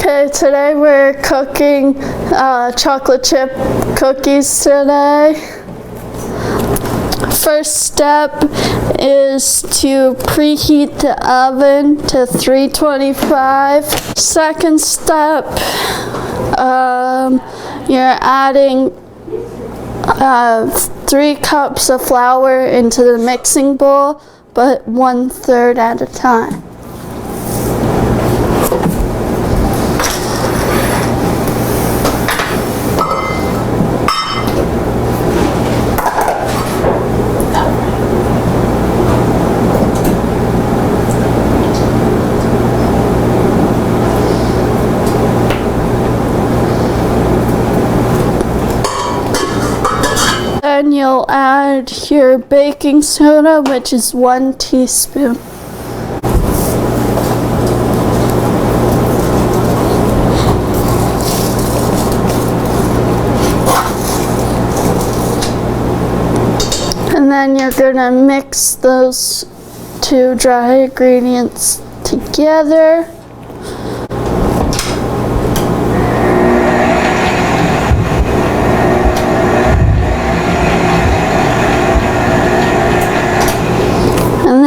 Okay, today we're cooking chocolate chip cookies today. First step is to preheat the oven to 325. Second step, you're adding 3 cups of flour into the mixing bowl, but 1/3 at a time. Then you'll add your baking soda, which is 1 teaspoon. And then you're gonna mix those 2 dry ingredients together.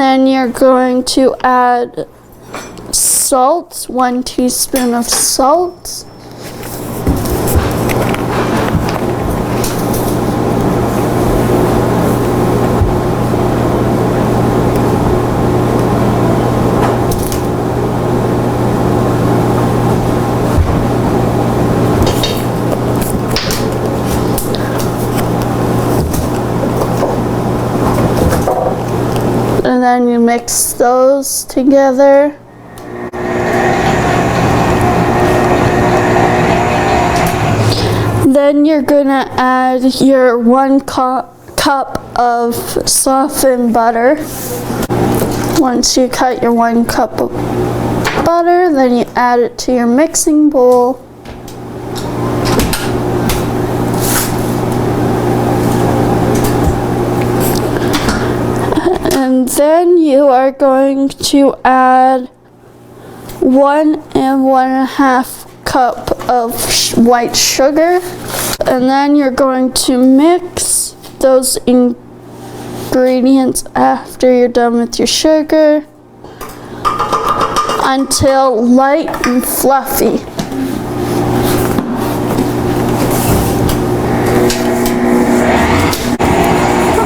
Then you're going to add salt, 1 teaspoon of salt. And then you mix those together. Then you're gonna add your 1 cup of softened butter. Once you cut your 1 cup of butter, then you add it to your mixing bowl. And then you are going to add 1 and 1/2 cup of white sugar. And then you're going to mix those ingredients after you're done with your sugar until light and fluffy.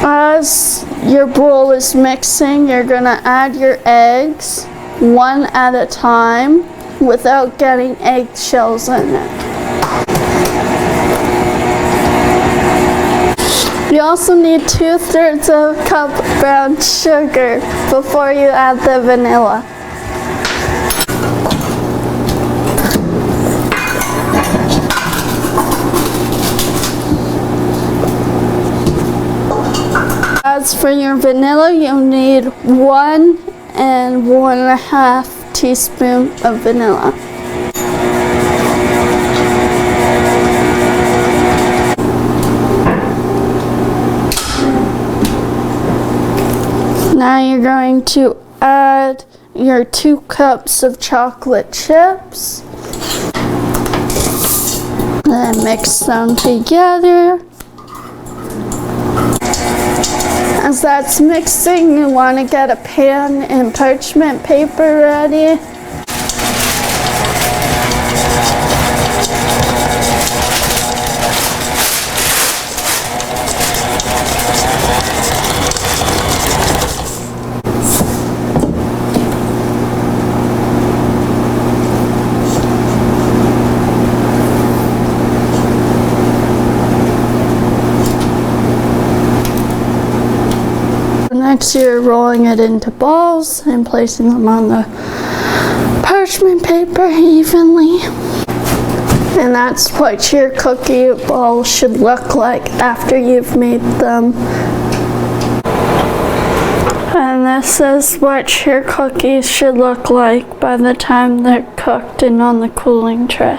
As your bowl is mixing, you're gonna add your eggs 1 at a time without getting eggshells in it. You also need 2/3 of a cup of brown sugar before you add the vanilla. As for your vanilla, you'll need 1 and 1/2 teaspoon of vanilla. Now you're going to add your 2 cups of chocolate chips and then mix them together. As that's mixing, you want to get a pan and parchment paper ready. Next, you're rolling it into balls and placing them on the parchment paper evenly. And that's what your cookie balls should look like after you've made them. And this is what your cookies should look like by the time they're cooked and on the cooling tray.